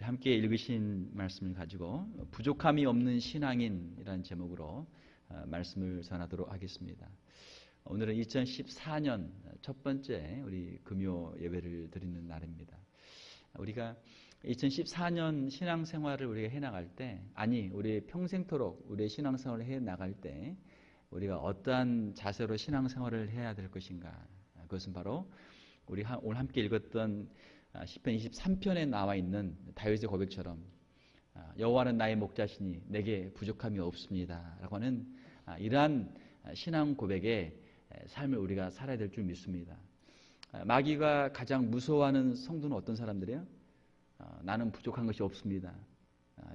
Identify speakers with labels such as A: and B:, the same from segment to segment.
A: 함께 읽으신 말씀을 가지고 부족함이 없는 신앙인이라는 제목으로 말씀을 전하도록 하겠습니다. 오늘은 2014년 첫 번째 우리 금요 예배를 드리는 날입니다. 우리가 2014년 신앙생활을 우리가 해나갈 때, 우리 평생토록 우리의 신앙생활을 해나갈 때 우리가 어떠한 자세로 신앙생활을 해야 될 것인가? 그것은 바로 우리 오늘 함께 읽었던 시편 23편에 나와 있는 다윗의 고백처럼 여호와는 나의 목자시니 내게 부족함이 없습니다 라고 하는 이러한 신앙 고백의 삶을 우리가 살아야 될 줄 믿습니다. 마귀가 가장 무서워하는 성도는 어떤 사람들이에요? 나는 부족한 것이 없습니다.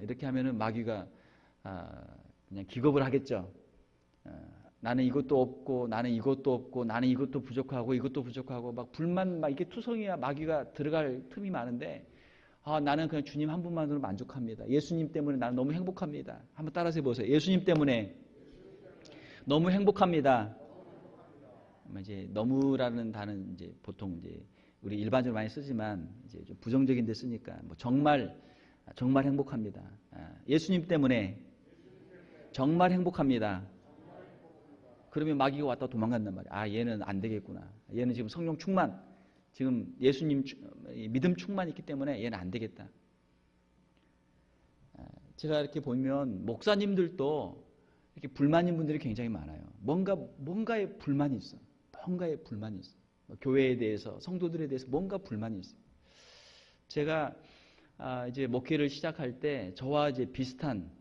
A: 이렇게 하면은 마귀가 그냥 기겁을 하겠죠. 나는 이것도 없고, 나는 이것도 없고, 나는 이것도 부족하고, 이것도 부족하고, 막 불만, 막 이렇게 투성이야 마귀가 들어갈 틈이 많은데, 나는 그냥 주님 한 분만으로 만족합니다. 예수님 때문에 나는 너무 행복합니다. 한번 따라서 해보세요. 예수님 때문에 너무 행복합니다. 이제 너무라는 단어는 이제 보통 이제 우리 일반적으로 많이 쓰지만 이제 좀 부정적인 데 쓰니까 뭐 정말 행복합니다. 예수님 때문에 정말 행복합니다. 그러면 마귀가 왔다 도망간단 말이야. 얘는 안 되겠구나. 얘는 지금 성령 충만, 지금 예수님 믿음 충만이 있기 때문에 얘는 안 되겠다. 제가 이렇게 보면 목사님들도 이렇게 불만인 분들이 굉장히 많아요. 뭔가에 불만이 있어. 뭔가에 불만이 있어. 교회에 대해서, 성도들에 대해서 뭔가 불만이 있어. 제가 이제 목회를 시작할 때 저와 이제 비슷한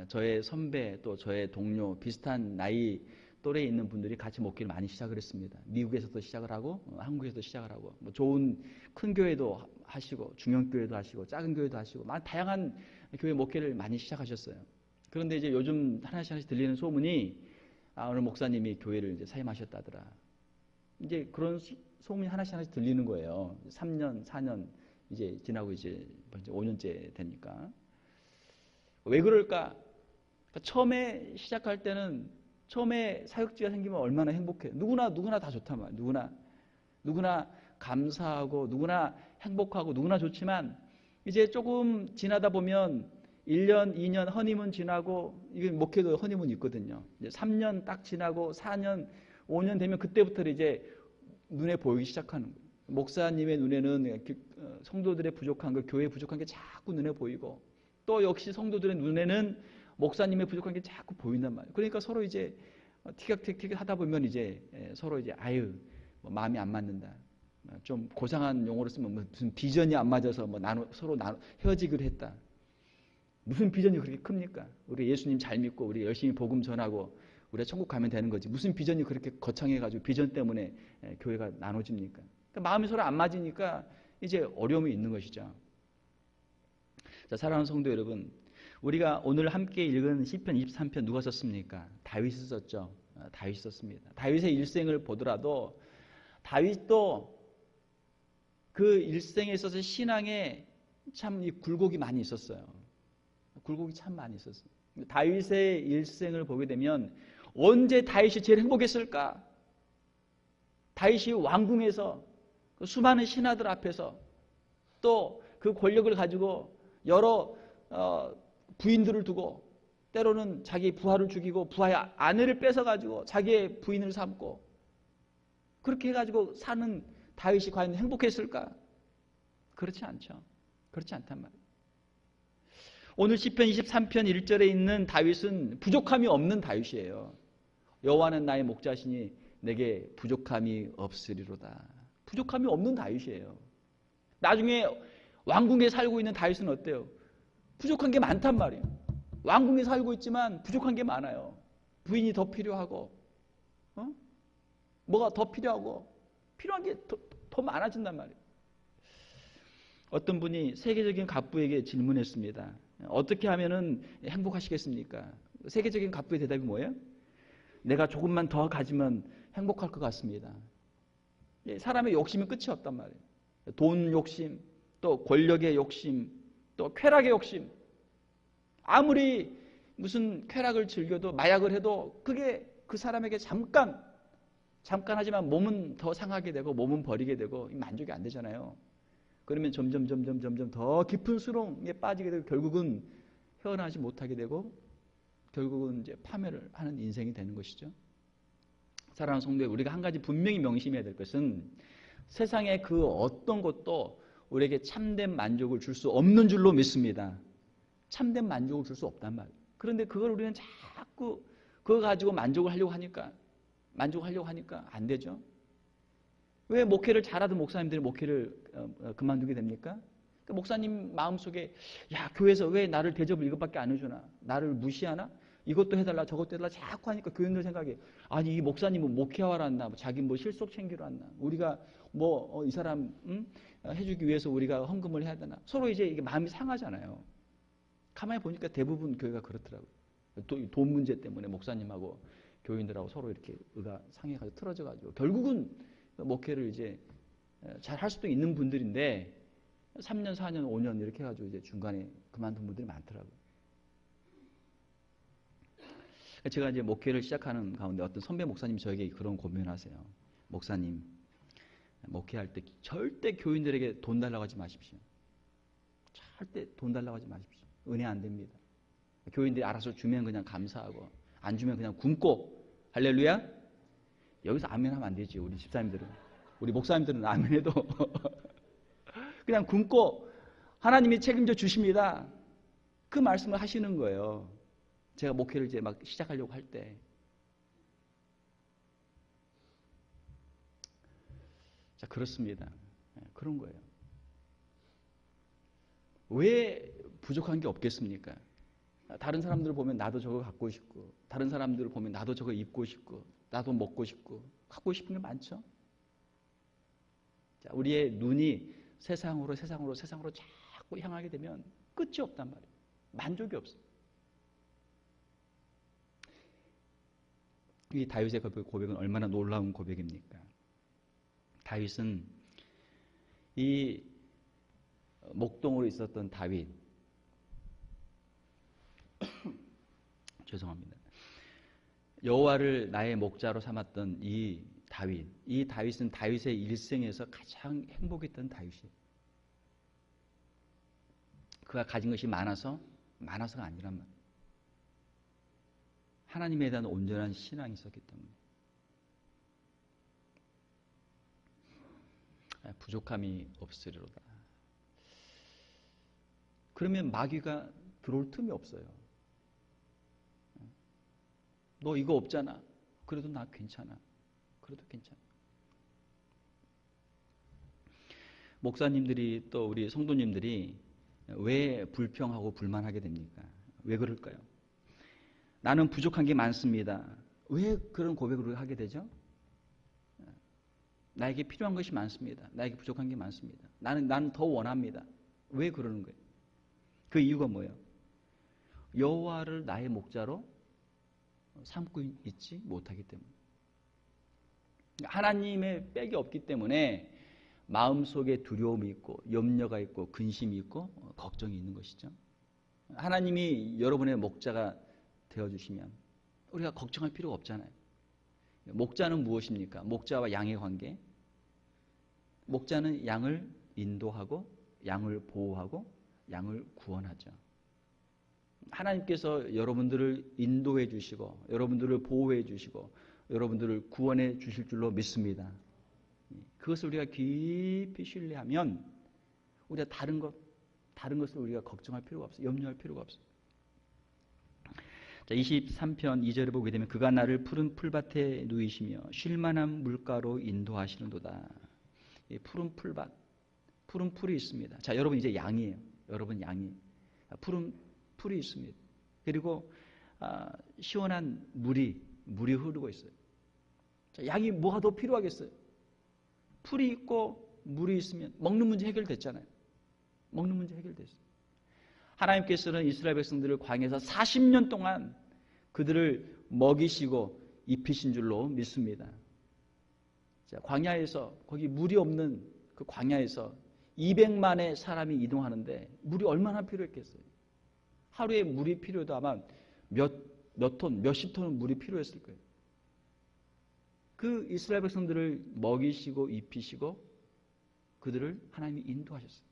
A: 저의 선배 또 저의 동료 비슷한 나이 또래에 있는 분들이 같이 목회를 많이 시작을 했습니다. 미국에서도 시작을 하고 한국에서도 시작을 하고 뭐 좋은 큰 교회도 하시고 중형 교회도 하시고 작은 교회도 하시고 다양한 교회 목회를 많이 시작하셨어요. 그런데 이제 요즘 하나씩 들리는 소문이 오늘 목사님이 교회를 이제 사임하셨다더라. 이제 그런 소문이 하나씩 들리는 거예요. 3년, 4년 이제 지나고 이제 5년째 되니까. 왜 그럴까? 그러니까 처음에 시작할 때는 처음에 사역지가 생기면 얼마나 행복해. 누구나 다 좋단 말이야. 누구나 감사하고 누구나 행복하고 누구나 좋지만 이제 조금 지나다 보면 1년, 2년 허니문 지나고 이게 목회도 허니문이 있거든요. 이제 3년 딱 지나고 4년, 5년 되면 그때부터 이제 눈에 보이기 시작하는 거예요. 목사님의 눈에는 성도들의 부족한 거, 교회의 부족한 게 자꾸 눈에 보이고 또 역시 성도들의 눈에는 목사님의 부족한 게 자꾸 보인단 말이에요. 그러니까 서로 이제 티격태격 하다 보면 이제 서로 이제 마음이 안 맞는다. 좀 고상한 용어로 쓰면 무슨 비전이 안 맞아서 서로 헤어지기로 했다. 무슨 비전이 그렇게 큽니까? 우리 예수님 잘 믿고 우리 열심히 복음 전하고 우리가 천국 가면 되는 거지. 무슨 비전이 그렇게 거창해가지고 비전 때문에 교회가 나눠집니까? 그러니까 마음이 서로 안 맞으니까 이제 어려움이 있는 것이죠. 자, 사랑하는 성도 여러분, 우리가 오늘 함께 읽은 시편 23편 누가 썼습니까? 다윗이 썼죠. 다윗이 썼습니다. 다윗의 일생을 보더라도 다윗도 그 일생에 있어서 신앙에 참 굴곡이 많이 있었어요. 굴곡이 참 많이 있었어요. 다윗의 일생을 보게 되면 언제 다윗이 제일 행복했을까? 다윗이 왕궁에서 그 수많은 신하들 앞에서 또 그 권력을 가지고 여러 부인들을 두고 때로는 자기 부하를 죽이고 부하의 아내를 뺏어가지고 자기의 부인을 삼고 그렇게 해가지고 사는 다윗이 과연 행복했을까? 그렇지 않죠. 그렇지 않단 말이에요. 오늘 시편 23편 1절에 있는 다윗은 부족함이 없는 다윗이에요. 여호와는 나의 목자시니 내게 부족함이 없으리로다. 부족함이 없는 다윗이에요. 나중에 왕궁에 살고 있는 다윗은 어때요? 부족한 게 많단 말이에요. 왕궁에 살고 있지만 부족한 게 많아요. 부인이 더 필요하고 뭐가 더 필요하고 필요한 게 더 많아진단 말이에요. 어떤 분이 세계적인 갑부에게 질문했습니다. 어떻게 하면은 행복하시겠습니까? 세계적인 갑부의 대답이 뭐예요? 내가 조금만 더 가지면 행복할 것 같습니다. 사람의 욕심은 끝이 없단 말이에요. 돈 욕심, 또 권력의 욕심, 또 쾌락의 욕심. 아무리 무슨 쾌락을 즐겨도 마약을 해도 그게 그 사람에게 잠깐 하지만 몸은 더 상하게 되고 몸은 버리게 되고 만족이 안 되잖아요. 그러면 점점 더 깊은 수렁에 빠지게 되고 결국은 헤어나지 못하게 되고 결국은 이제 파멸을 하는 인생이 되는 것이죠. 사랑하는 성도들, 우리가 한 가지 분명히 명심해야 될 것은 세상의 그 어떤 것도 우리에게 참된 만족을 줄 수 없는 줄로 믿습니다. 참된 만족을 줄 수 없단 말이에요. 그런데 그걸 우리는 자꾸 그거 가지고 만족을 하려고 하니까 안 되죠. 왜 목회를 잘하던 목사님들이 목회를 그만두게 됩니까? 그러니까 목사님 마음속에 야, 교회에서 왜 나를 대접을 이것밖에 안 해주나? 나를 무시하나? 이것도 해달라 저것도 해달라 자꾸 하니까 교인들 생각이 아니 이 목사님은 목회하러 왔나? 자기 뭐 실속 챙기러 왔나? 우리가 뭐 이 사람 해주기 위해서 우리가 헌금을 해야 되나? 서로 이제 이게 마음이 상하잖아요. 가만히 보니까 대부분 교회가 그렇더라고요. 또 돈 문제 때문에 목사님하고 교인들하고 서로 이렇게 의가 상해가지고 틀어져가지고 결국은 목회를 이제 잘 할 수도 있는 분들인데 3년, 4년, 5년 이렇게 해가지고 이제 중간에 그만둔 분들이 많더라고요. 제가 이제 목회를 시작하는 가운데 어떤 선배 목사님이 저에게 그런 고민을 하세요. 목사님, 목회할 때 절대 교인들에게 돈 달라고 하지 마십시오. 절대 돈 달라고 하지 마십시오. 은혜 안 됩니다. 교인들이 알아서 주면 그냥 감사하고 안 주면 그냥 굶고 할렐루야? 여기서 아멘 하면 안 되지. 우리 집사님들은. 우리 목사님들은 아멘 해도 그냥 굶고 하나님이 책임져 주십니다. 그 말씀을 하시는 거예요. 제가 목회를 이제 막 시작하려고 할 때. 자, 그렇습니다. 그런 거예요. 왜 부족한 게 없겠습니까? 다른 사람들을 보면 나도 저거 갖고 싶고, 다른 사람들을 보면 나도 저거 입고 싶고, 나도 먹고 싶고, 갖고 싶은 게 많죠? 자, 우리의 눈이 세상으로 자꾸 향하게 되면 끝이 없단 말이에요. 만족이 없어요. 이 다윗의 고백은 얼마나 놀라운 고백입니까? 다윗은 이 목동으로 있었던 다윗 죄송합니다. 여호와를 나의 목자로 삼았던 이 다윗은 다윗의 일생에서 가장 행복했던 다윗이에요. 그가 가진 것이 많아서가 아니란 말이에요. 하나님에 대한 온전한 신앙이 있었기 때문에 부족함이 없으리로다. 그러면 마귀가 들어올 틈이 없어요. 너 이거 없잖아. 그래도 나 괜찮아. 그래도 괜찮아. 목사님들이 또 우리 성도님들이 왜 불평하고 불만하게 됩니까? 왜 그럴까요? 나는 부족한 게 많습니다. 왜 그런 고백을 하게 되죠? 나에게 필요한 것이 많습니다. 나에게 부족한 게 많습니다. 나는 더 원합니다. 왜 그러는 거예요? 그 이유가 뭐예요? 여호와를 나의 목자로 삼고 있지 못하기 때문에. 하나님의 빽이 없기 때문에 마음속에 두려움이 있고 염려가 있고 근심이 있고 걱정이 있는 것이죠. 하나님이 여러분의 목자가 되어주시면 우리가 걱정할 필요가 없잖아요. 목자는 무엇입니까? 목자와 양의 관계. 목자는 양을 인도하고 양을 보호하고 양을 구원하죠. 하나님께서 여러분들을 인도해 주시고 여러분들을 보호해 주시고 여러분들을 구원해 주실 줄로 믿습니다. 그것을 우리가 깊이 신뢰하면 우리가 다른 것을 우리가 걱정할 필요가 없어요. 염려할 필요가 없어요. 자, 23편 2절을 보게 되면 그가 나를 푸른 풀밭에 누이시며 쉴만한 물가로 인도하시는도다. 이 푸른 풀밭, 푸른 풀이 있습니다. 자, 여러분 이제 양이에요. 여러분 양이 푸른 풀이 있습니다. 그리고 시원한 물이 흐르고 있어요. 자, 양이 뭐가 더 필요하겠어요? 풀이 있고 물이 있으면 먹는 문제 해결됐잖아요. 먹는 문제 해결됐어요. 하나님께서는 이스라엘 백성들을 광야에서 40년 동안 그들을 먹이시고 입히신 줄로 믿습니다. 자, 광야에서 거기 물이 없는 그 광야에서 200만의 사람이 이동하는데 물이 얼마나 필요했겠어요? 하루에 물이 필요해도 아마 몇십 톤은 물이 필요했을 거예요. 그 이스라엘 백성들을 먹이시고 입히시고 그들을 하나님이 인도하셨어요.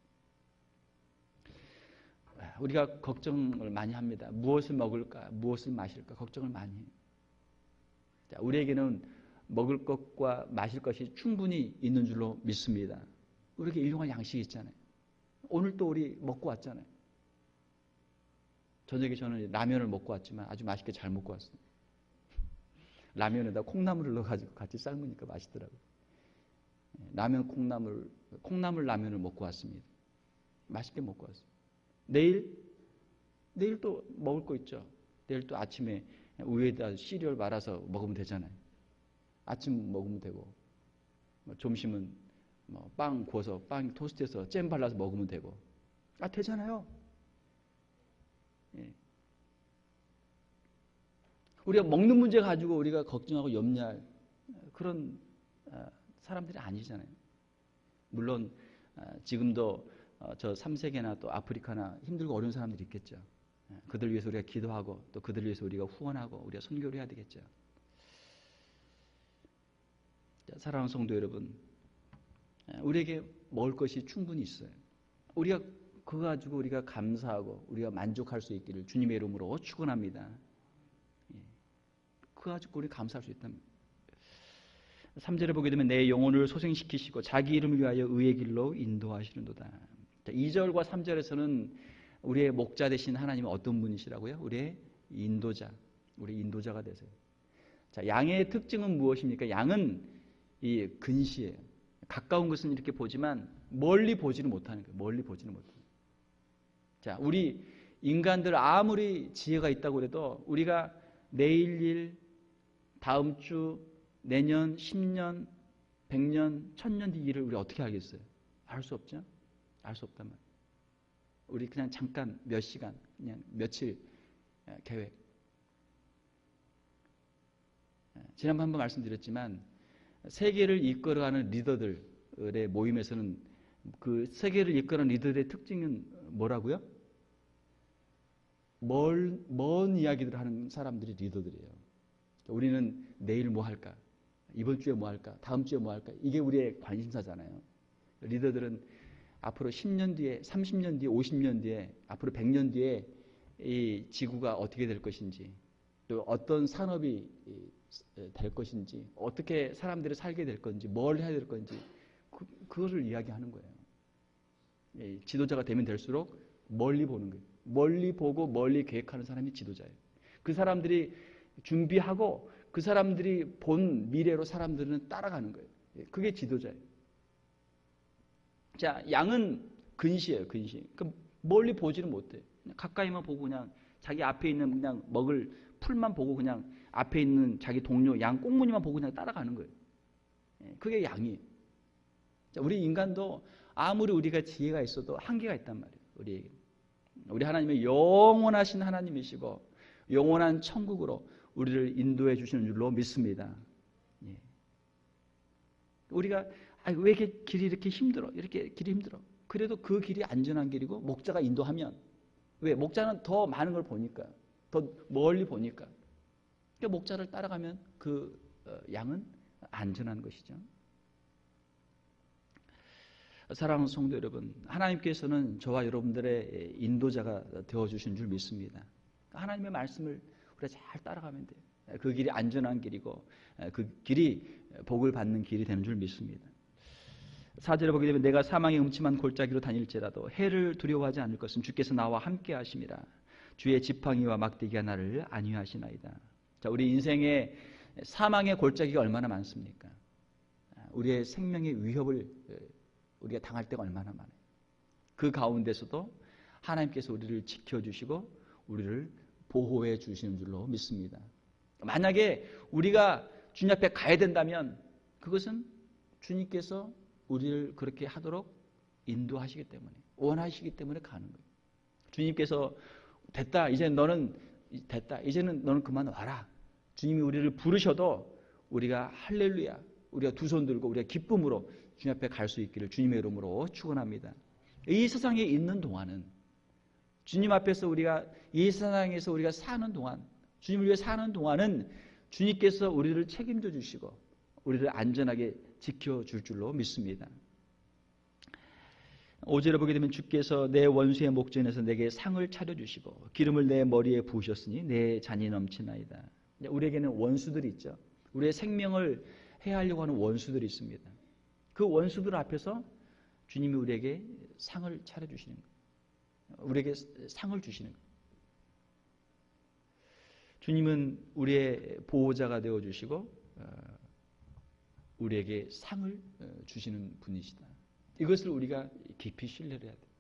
A: 우리가 걱정을 많이 합니다. 무엇을 먹을까, 무엇을 마실까 걱정을 많이 해요. 자, 우리에게는 먹을 것과 마실 것이 충분히 있는 줄로 믿습니다. 우리에게 일용할 양식이 있잖아요. 오늘 또 우리 먹고 왔잖아요. 저녁에 저는 라면을 먹고 왔지만 아주 맛있게 잘 먹고 왔어요. 라면에다 콩나물을 넣어가지고 같이 삶으니까 맛있더라고요. 라면 콩나물 라면을 먹고 왔습니다. 맛있게 먹고 왔어요. 내일 또 먹을 거 있죠. 내일 또 아침에 우유에다 시리얼 말아서 먹으면 되잖아요. 아침 먹으면 되고, 점심은 빵 구워서 빵 토스트해서 잼 발라서 먹으면 되고, 되잖아요. 예. 우리가 먹는 문제 가지고 우리가 걱정하고 염려할 그런 사람들이 아니잖아요. 물론 지금도 저 3세계나 또 아프리카나 힘들고 어려운 사람들이 있겠죠. 그들 위해서 우리가 기도하고 또 그들 위해서 우리가 후원하고 우리가 선교를 해야 되겠죠. 사랑하는 성도 여러분, 우리에게 먹을 것이 충분히 있어요. 우리가 그거 가지고 우리가 감사하고 우리가 만족할 수 있기를 주님의 이름으로 축원합니다. 그거 가지고 우리 감사할 수 있다면 3절에 보게 되면 내 영혼을 소생시키시고 자기 이름을 위하여 의의 길로 인도하시는도다. 2절과 3절에서는 우리의 목자 되신 하나님은 어떤 분이시라고요? 우리의 인도자, 우리 인도자가 되세요. 자, 양의 특징은 무엇입니까? 양은 이 근시예요. 가까운 것은 이렇게 보지만 멀리 보지는 못하는 거예요. 멀리 보지는 못해요. 자, 우리 인간들 아무리 지혜가 있다고 해도 우리가 내일 일, 다음 주, 내년, 10년, 100년, 1000년 뒤 일을 우리 어떻게 알겠어요? 알 수 없죠? 알 수 없단 말이에요. 우리 그냥 잠깐 몇 시간, 그냥 며칠 계획. 지난번 한번 말씀드렸지만 세계를 이끌어가는 리더들의 모임에서는 그 세계를 이끌어가는 리더들의 특징은 뭐라고요? 먼 이야기들을 하는 사람들이 리더들이에요. 우리는 내일 뭐 할까? 이번 주에 뭐 할까? 다음 주에 뭐 할까? 이게 우리의 관심사잖아요. 리더들은 앞으로 10년 뒤에, 30년 뒤에, 50년 뒤에, 앞으로 100년 뒤에 이 지구가 어떻게 될 것인지, 또 어떤 산업이 될 것인지, 어떻게 사람들이 살게 될 건지, 뭘 해야 될 건지, 그거를 이야기하는 거예요. 지도자가 되면 될수록 멀리 보는 거예요. 멀리 보고 멀리 계획하는 사람이 지도자예요. 그 사람들이 준비하고 그 사람들이 본 미래로 사람들은 따라가는 거예요. 그게 지도자예요. 자, 양은 근시예요, 근시. 그러니까 멀리 보지는 못해. 가까이만 보고 그냥 자기 앞에 있는 그냥 먹을 풀만 보고 그냥 앞에 있는 자기 동료 양 꽁무니만 보고 그냥 따라가는 거예요. 그게 양이에요. 자, 우리 인간도 아무리 우리가 지혜가 있어도 한계가 있단 말이에요. 우리에게. 우리 하나님은 영원하신 하나님이시고 영원한 천국으로 우리를 인도해 주시는 줄로 믿습니다. 예. 우리가 왜 이렇게 길이 이렇게 힘들어? 이렇게 길이 힘들어. 그래도 그 길이 안전한 길이고 목자가 인도하면 왜? 목자는 더 많은 걸 보니까 더 멀리 보니까 그러니까 목자를 따라가면 그 양은 안전한 것이죠. 사랑하는 성도 여러분, 하나님께서는 저와 여러분들의 인도자가 되어주신 줄 믿습니다. 하나님의 말씀을 우리가 잘 따라가면 돼요. 그 길이 안전한 길이고 그 길이 복을 받는 길이 되는 줄 믿습니다. 4절에 보게 되면 내가 사망의 음침한 골짜기로 다닐지라도 해를 두려워하지 않을 것은 주께서 나와 함께 하심이라. 주의 지팡이와 막대기가 나를 안위하시나이다. 자, 우리 인생에 사망의 골짜기가 얼마나 많습니까? 우리의 생명의 위협을 우리가 당할 때가 얼마나 많아요. 그 가운데서도 하나님께서 우리를 지켜주시고 우리를 보호해 주시는 줄로 믿습니다. 만약에 우리가 주님 앞에 가야 된다면 그것은 주님께서 우리를 그렇게 하도록 인도하시기 때문에, 원하시기 때문에 가는 거예요. 주님께서 됐다, 이제는 너는 됐다, 이제는 너는 그만 와라. 주님이 우리를 부르셔도 우리가 할렐루야, 우리가 두 손 들고 우리가 기쁨으로 주님 앞에 갈 수 있기를 주님의 이름으로 축원합니다. 이 세상에 있는 동안은 주님 앞에서 우리가 이 세상에서 우리가 사는 동안, 주님을 위해 사는 동안은 주님께서 우리를 책임져 주시고 우리를 안전하게 지켜줄 줄로 믿습니다. 5절에 보게 되면 주께서 내 원수의 목전에서 내게 상을 차려주시고 기름을 내 머리에 부으셨으니 내 잔이 넘치나이다. 우리에게는 원수들이 있죠. 우리의 생명을 해하려고 하는 원수들이 있습니다. 그 원수들 앞에서 주님이 우리에게 상을 차려주시는 거예요. 우리에게 상을 주시는 거예요. 주님은 우리의 보호자가 되어주시고 우리에게 상을 주시는 분이시다. 이것을 우리가 깊이 신뢰를 해야 돼요.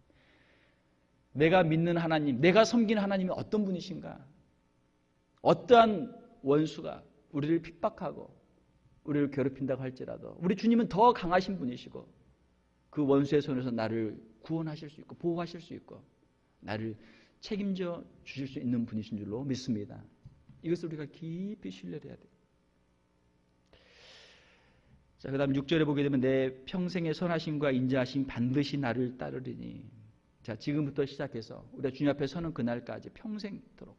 A: 내가 믿는 하나님, 내가 섬기는 하나님이 어떤 분이신가? 어떠한 원수가 우리를 핍박하고 우리를 괴롭힌다고 할지라도 우리 주님은 더 강하신 분이시고 그 원수의 손에서 나를 구원하실 수 있고 보호하실 수 있고 나를 책임져 주실 수 있는 분이신 줄로 믿습니다. 이것을 우리가 깊이 신뢰를 해야 돼요. 자, 그 다음 6절에 보게 되면 내 평생의 선하심과 인자하심 반드시 나를 따르리니. 자, 지금부터 시작해서 우리가 주님 앞에 서는 그날까지 평생토록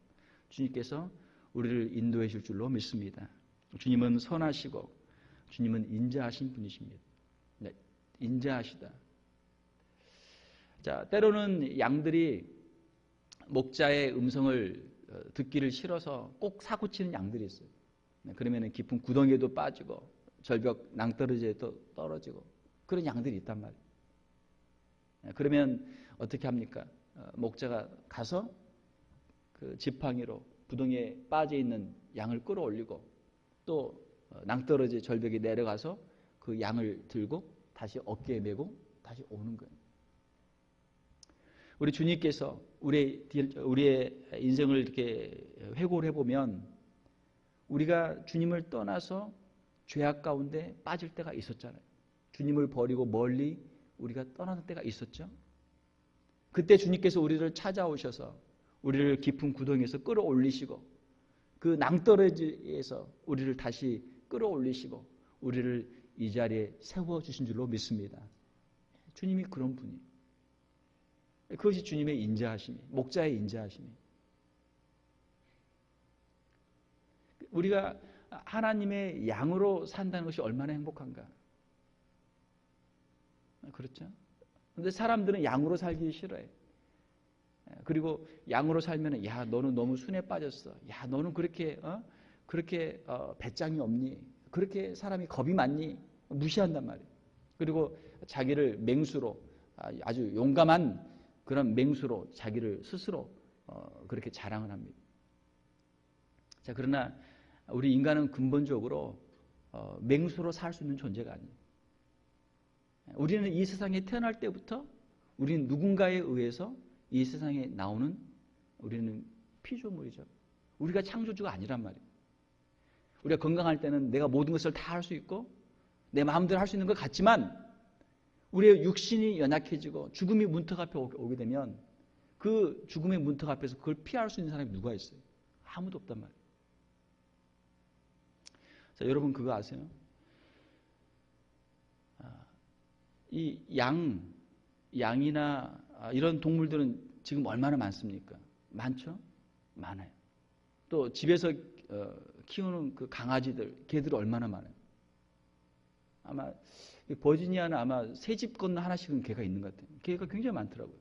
A: 주님께서 우리를 인도해 줄 줄로 믿습니다. 주님은 선하시고 주님은 인자하신 분이십니다. 네, 인자하시다. 자, 때로는 양들이 목자의 음성을 듣기를 싫어서 꼭 사고치는 양들이 있어요. 그러면 깊은 구덩이에도 빠지고 절벽 낭떠러지에도 떨어지고 그런 양들이 있단 말이에요. 그러면 어떻게 합니까? 목자가 가서 그 지팡이로 구덩이에 빠져 있는 양을 끌어올리고 또 낭떠러지 절벽에 내려가서 그 양을 들고 다시 어깨에 메고 다시 오는 거예요. 우리 주님께서 우리의 인생을 이렇게 회고를 해보면 우리가 주님을 떠나서 죄악 가운데 빠질 때가 있었잖아요. 주님을 버리고 멀리 우리가 떠나는 때가 있었죠. 그때 주님께서 우리를 찾아오셔서 우리를 깊은 구덩이에서 끌어올리시고 그 낭떠러지에서 우리를 다시 끌어올리시고 우리를 이 자리에 세워주신 줄로 믿습니다. 주님이 그런 분이에요. 그것이 주님의 인자하심이, 목자의 인자하심이. 우리가 하나님의 양으로 산다는 것이 얼마나 행복한가. 그렇죠? 그런데 사람들은 양으로 살기 싫어해. 그리고 양으로 살면 야 너는 너무 순에 빠졌어. 야 너는 그렇게 배짱이 없니? 그렇게 사람이 겁이 많니? 무시한단 말이에요. 그리고 자기를 맹수로 아주 용감한 그런 맹수로 자기를 스스로 그렇게 자랑을 합니다. 자, 그러나 우리 인간은 근본적으로 맹수로 살 수 있는 존재가 아니에요. 우리는 이 세상에 태어날 때부터 우리는 누군가에 의해서 이 세상에 나오는 우리는 피조물이죠. 우리가 창조주가 아니란 말이에요. 우리가 건강할 때는 내가 모든 것을 다 할 수 있고 내 마음대로 할 수 있는 것 같지만 우리의 육신이 연약해지고 죽음이 문턱 앞에 오게 되면 그 죽음의 문턱 앞에서 그걸 피할 수 있는 사람이 누가 있어요? 아무도 없단 말이에요. 자, 여러분 그거 아세요? 이 양이나 이런 동물들은 지금 얼마나 많습니까? 많죠? 많아요. 또 집에서 키우는 그 강아지들, 개들 얼마나 많아요? 아마 버지니아는 아마 세 집 건너 하나씩은 개가 있는 것 같아요. 개가 굉장히 많더라고요.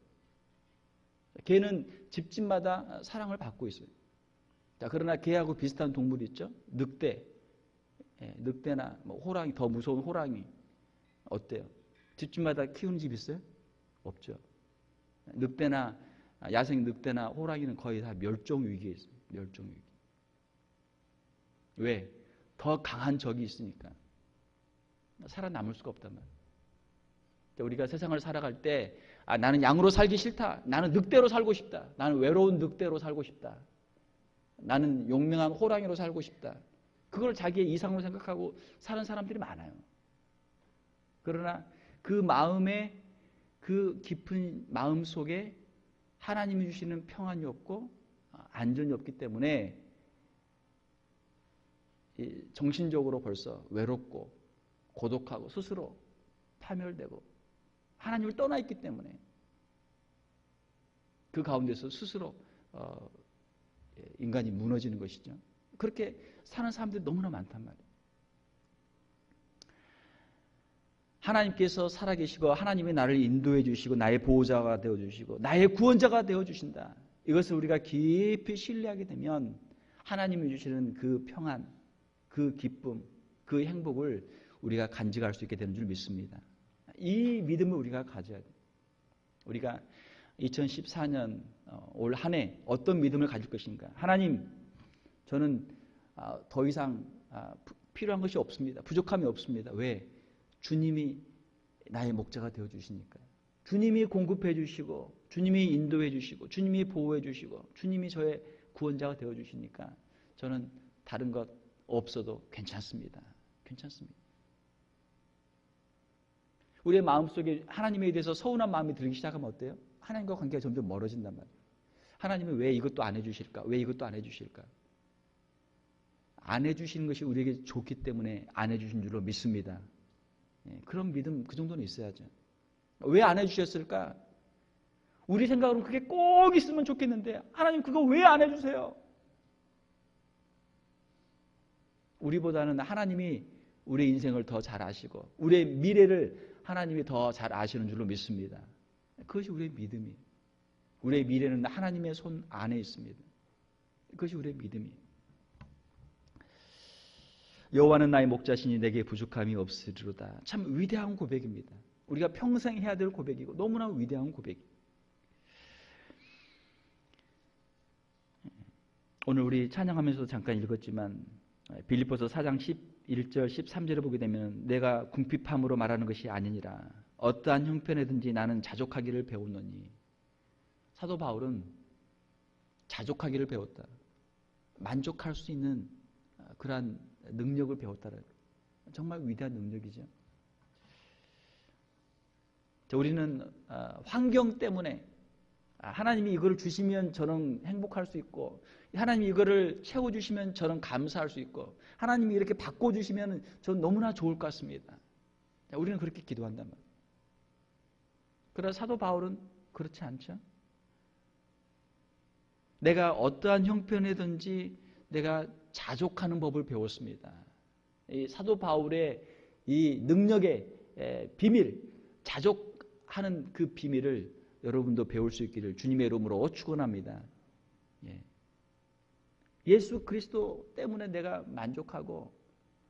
A: 개는 집집마다 사랑을 받고 있어요. 자, 그러나 개하고 비슷한 동물이 있죠? 늑대. 늑대나 뭐 호랑이, 더 무서운 호랑이. 어때요? 집집마다 키우는 집 있어요? 없죠. 늑대나 야생 늑대나 호랑이는 거의 다 멸종 위기에 있어요. 멸종 위기. 왜? 더 강한 적이 있으니까. 살아남을 수가 없단 말이에요. 우리가 세상을 살아갈 때 나는 양으로 살기 싫다. 나는 늑대로 살고 싶다. 나는 외로운 늑대로 살고 싶다. 나는 용맹한 호랑이로 살고 싶다. 그걸 자기의 이상으로 생각하고 사는 사람들이 많아요. 그러나 그 마음에 그 깊은 마음 속에 하나님이 주시는 평안이 없고 안전이 없기 때문에 정신적으로 벌써 외롭고 고독하고 스스로 파멸되고 하나님을 떠나 있기 때문에 그 가운데서 스스로 인간이 무너지는 것이죠. 그렇게 사는 사람들이 너무나 많단 말이에요. 하나님께서 살아계시고 하나님이 나를 인도해 주시고 나의 보호자가 되어 주시고 나의 구원자가 되어 주신다. 이것을 우리가 깊이 신뢰하게 되면 하나님이 주시는 그 평안, 그 기쁨, 그 행복을 우리가 간직할 수 있게 되는 줄 믿습니다. 이 믿음을 우리가 가져야 돼요. 우리가 2014년 올 한 해 어떤 믿음을 가질 것인가. 하나님, 저는 더 이상 필요한 것이 없습니다. 부족함이 없습니다. 왜? 주님이 나의 목자가 되어 주시니까요. 주님이 공급해 주시고 주님이 인도해 주시고 주님이 보호해 주시고 주님이 저의 구원자가 되어 주시니까 저는 다른 것 없어도 괜찮습니다. 괜찮습니다. 우리의 마음속에 하나님에 대해서 서운한 마음이 들기 시작하면 어때요? 하나님과 관계가 점점 멀어진단 말이에요. 하나님은 왜 이것도 안 해주실까? 왜 이것도 안 해주실까? 안 해주시는 것이 우리에게 좋기 때문에 안 해주신 줄로 믿습니다. 그런 믿음 그 정도는 있어야죠. 왜 안 해주셨을까? 우리 생각으로는 그게 꼭 있으면 좋겠는데 하나님 그거 왜 안 해주세요? 우리보다는 하나님이 우리의 인생을 더 잘 아시고 우리의 미래를 하나님이 더 잘 아시는 줄로 믿습니다. 그것이 우리의 믿음이에요. 우리의 미래는 하나님의 손 안에 있습니다. 그것이 우리의 믿음이에요. 여호와는 나의 목자시니 내게 부족함이 없으리로다. 참 위대한 고백입니다. 우리가 평생 해야 될 고백이고 너무나 위대한 고백이에요. 오늘 우리 찬양하면서도 잠깐 읽었지만 빌립보서 4장 11절 13절을 보게 되면 내가 궁핍함으로 말하는 것이 아니니라. 어떠한 형편에든지 나는 자족하기를 배웠노니. 사도 바울은 자족하기를 배웠다. 만족할 수 있는 그러한 능력을 배웠다. 정말 위대한 능력이죠. 우리는 환경 때문에 하나님이 이거를 주시면 저는 행복할 수 있고 하나님이 이거를 채워주시면 저는 감사할 수 있고 하나님이 이렇게 바꿔주시면 저는 너무나 좋을 것 같습니다. 우리는 그렇게 기도한단 말이에요. 그러나 사도 바울은 그렇지 않죠. 내가 어떠한 형편이든지 내가 자족하는 법을 배웠습니다. 이 사도 바울의 이 능력의 비밀, 자족하는 그 비밀을 여러분도 배울 수 있기를 주님의 이름으로 축원합니다. 예수 그리스도 때문에 내가 만족하고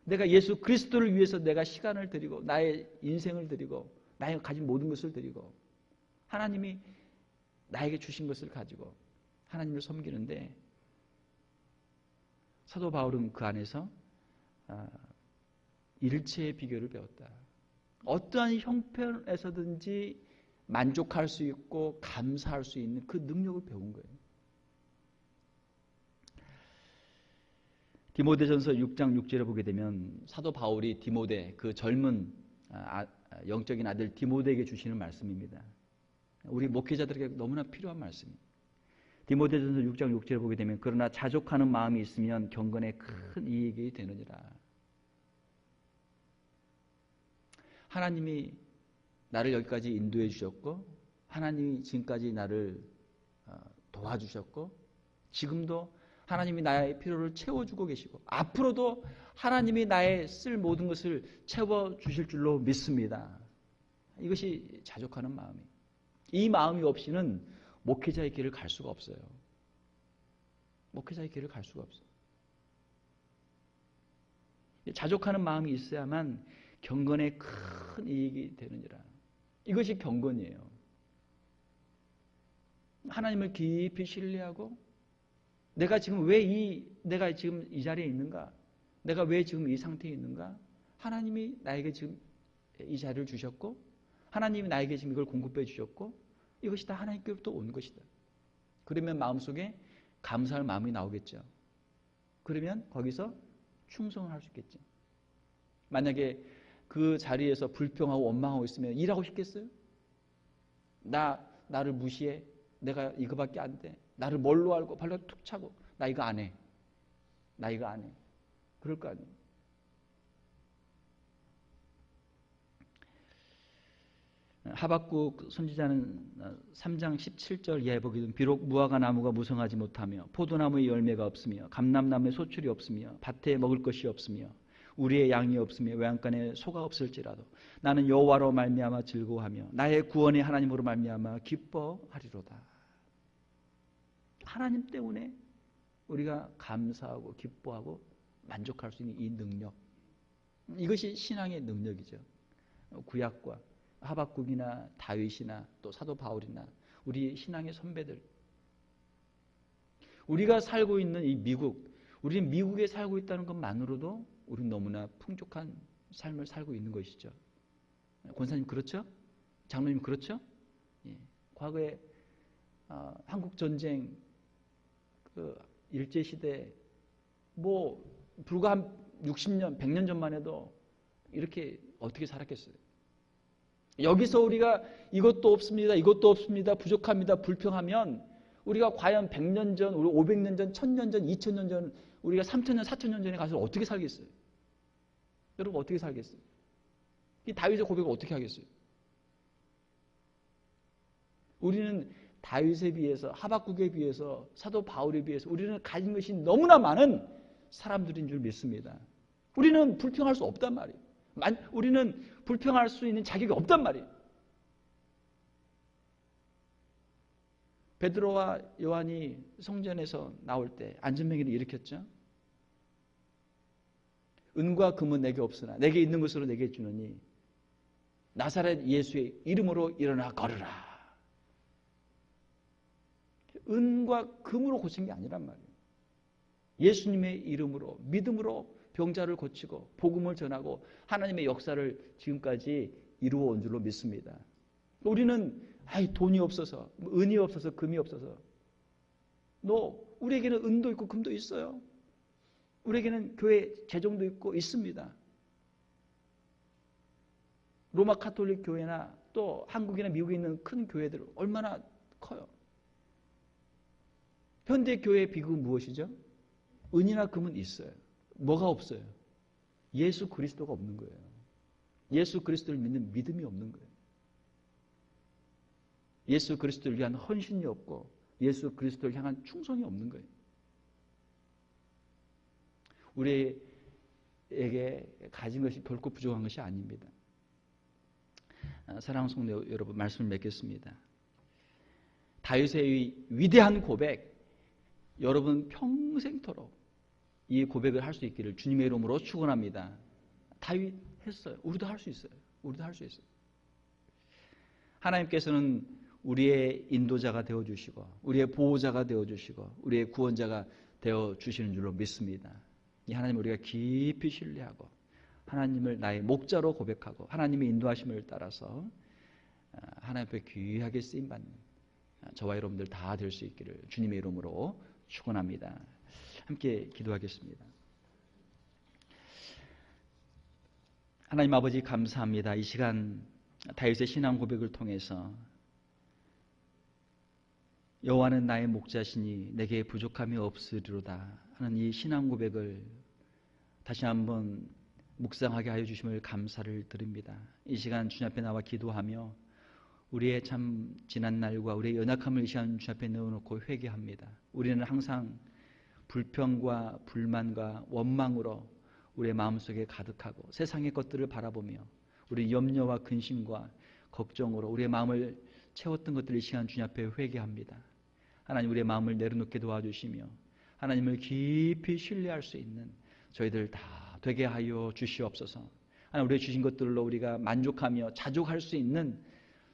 A: 내가 예수 그리스도를 위해서 내가 시간을 드리고 나의 인생을 드리고 나의 가진 모든 것을 드리고 하나님이 나에게 주신 것을 가지고 하나님을 섬기는데 사도 바울은 그 안에서 일체의 비결을 배웠다. 어떠한 형편에서든지 만족할 수 있고 감사할 수 있는 그 능력을 배운 거예요. 디모데전서 6장 6절에 보게 되면 사도 바울이 디모데 그 젊은 영적인 아들 디모데에게 주시는 말씀입니다. 우리 목회자들에게 너무나 필요한 말씀입니다. 디모데전서 6장 6절에 보게 되면 그러나 자족하는 마음이 있으면 경건에 큰 이익이 되느니라. 하나님이 나를 여기까지 인도해 주셨고 하나님이 지금까지 나를 도와주셨고 지금도 하나님이 나의 필요를 채워주고 계시고 앞으로도 하나님이 나의 쓸 모든 것을 채워주실 줄로 믿습니다. 이것이 자족하는 마음이에요. 이 마음이 없이는 목회자의 길을 갈 수가 없어요. 목회자의 길을 갈 수가 없어요. 자족하는 마음이 있어야만 경건에 큰 이익이 되느니라. 이것이 경건이에요. 하나님을 깊이 신뢰하고 내가 지금 내가 지금 이 자리에 있는가? 내가 왜 지금 이 상태에 있는가? 하나님이 나에게 지금 이 자리를 주셨고 하나님이 나에게 지금 이걸 공급해 주셨고 이것이 다 하나님께로부터 온 것이다. 그러면 마음속에 감사할 마음이 나오겠죠. 그러면 거기서 충성을 할 수 있겠죠. 만약에 그 자리에서 불평하고 원망하고 있으면 일하고 싶겠어요? 나를 무시해. 내가 이거밖에 안 돼. 나를 뭘로 알고 발로 툭 차고 나 이거 안 해. 나 이거 안 해. 그럴 거 아니에요. 하박국 선지자는 3장 17절 이하에 보게 되면 비록 무화과 나무가 무성하지 못하며 포도나무의 열매가 없으며 감람나무에 소출이 없으며 밭에 먹을 것이 없으며 우리의 양이 없으며 외양간에 소가 없을지라도 나는 여호와로 말미암아 즐거워하며 나의 구원의 하나님으로 말미암아 기뻐하리로다. 하나님 때문에 우리가 감사하고 기뻐하고 만족할 수 있는 이 능력, 이것이 신앙의 능력이죠. 구약과 하박국이나 다윗이나 또 사도 바울이나 우리 신앙의 선배들, 우리가 살고 있는 이 미국, 우리는 미국에 살고 있다는 것만으로도 우리는 너무나 풍족한 삶을 살고 있는 것이죠. 권사님 그렇죠? 장로님 그렇죠? 예. 과거에 한국 전쟁 일제 시대 불과 한 60년, 100년 전만 해도 이렇게 어떻게 살았겠어요? 여기서 우리가 이것도 없습니다, 이것도 없습니다, 부족합니다, 불평하면 우리가 과연 100년 전, 우리 500년 전, 1000년 전, 2000년 전, 우리가 3000년, 4000년 전에 가서 어떻게 살겠어요? 여러분 어떻게 살겠어요? 이 다윗의 고백을 어떻게 하겠어요? 우리는 다윗에 비해서, 하박국에 비해서, 사도 바울에 비해서 우리는 가진 것이 너무나 많은 사람들인 줄 믿습니다. 우리는 불평할 수 없단 말이에요. 우리는 불평할 수 있는 자격이 없단 말이에요. 베드로와 요한이 성전에서 나올 때 안전병기를 일으켰죠. 은과 금은 내게 없으나 내게 있는 것으로 내게 주느니 나사렛 예수의 이름으로 일어나 걸으라. 은과 금으로 고친 게 아니란 말이에요. 예수님의 이름으로, 믿음으로 병자를 고치고 복음을 전하고 하나님의 역사를 지금까지 이루어 온 줄로 믿습니다. 우리는 돈이 없어서, 은이 없어서, 금이 없어서. 우리에게는 은도 있고 금도 있어요. 우리에게는 교회 재정도 있고 있습니다. 로마 카톨릭 교회나 또 한국이나 미국에 있는 큰 교회들 얼마나 커요. 현대 교회의 비극은 무엇이죠? 은이나 금은 있어요. 뭐가 없어요? 예수 그리스도가 없는 거예요. 예수 그리스도를 믿는 믿음이 없는 거예요. 예수 그리스도를 위한 헌신이 없고 예수 그리스도를 향한 충성이 없는 거예요. 우리에게 가진 것이 결코 부족한 것이 아닙니다. 사랑하는 성도 여러분, 말씀을 맺겠습니다. 다윗의 위대한 고백, 여러분 평생토록 이 고백을 할 수 있기를 주님의 이름으로 축원합니다. 다윗 했어요. 우리도 할 수 있어요. 우리도 할 수 있어요. 하나님께서는 우리의 인도자가 되어주시고 우리의 보호자가 되어주시고 우리의 구원자가 되어주시는 줄로 믿습니다. 이 하나님을 우리가 깊이 신뢰하고 하나님을 나의 목자로 고백하고 하나님의 인도하심을 따라서 하나님 앞에 귀하게 쓰임받는 저와 여러분들 다 될 수 있기를 주님의 이름으로 축원합니다. 함께 기도하겠습니다. 하나님 아버지 감사합니다. 이 시간 다윗의 신앙 고백을 통해서 여호와는 나의 목자시니 내게 부족함이 없으리로다 하는 이 신앙 고백을 다시 한번 묵상하게 하여 주심을 감사를 드립니다. 이 시간 주님 앞에 나와 기도하며 우리의 참 지난 날과 우리의 연약함을 이 시간 주님 앞에 내어놓고 회개합니다. 우리는 항상 불평과 불만과 원망으로 우리의 마음속에 가득하고 세상의 것들을 바라보며 우리 염려와 근심과 걱정으로 우리의 마음을 채웠던 것들을 이 시간 주님 앞에 회개합니다. 하나님 우리의 마음을 내려놓게 도와주시며 하나님을 깊이 신뢰할 수 있는 저희들 다 되게 하여 주시옵소서. 하나님 우리의 주신 것들로 우리가 만족하며 자족할 수 있는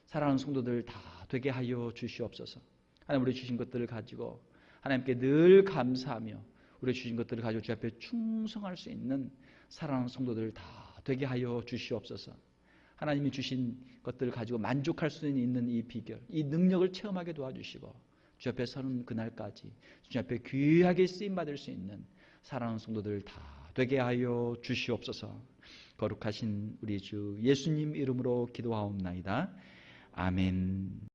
A: 사랑하는 성도들 다 되게 하여 주시옵소서. 하나님 우리 주신 것들을 가지고 하나님께 늘 감사하며 우리 주신 것들을 가지고 주 앞에 충성할 수 있는 사랑하는 성도들 다 되게 하여 주시옵소서. 하나님이 주신 것들을 가지고 만족할 수 있는 이 비결, 이 능력을 체험하게 도와주시고 주 앞에 서는 그날까지 주 앞에 귀하게 쓰임받을 수 있는 사랑하는 성도들 다 되게 하여 주시옵소서. 거룩하신 우리 주 예수님 이름으로 기도하옵나이다. 아멘.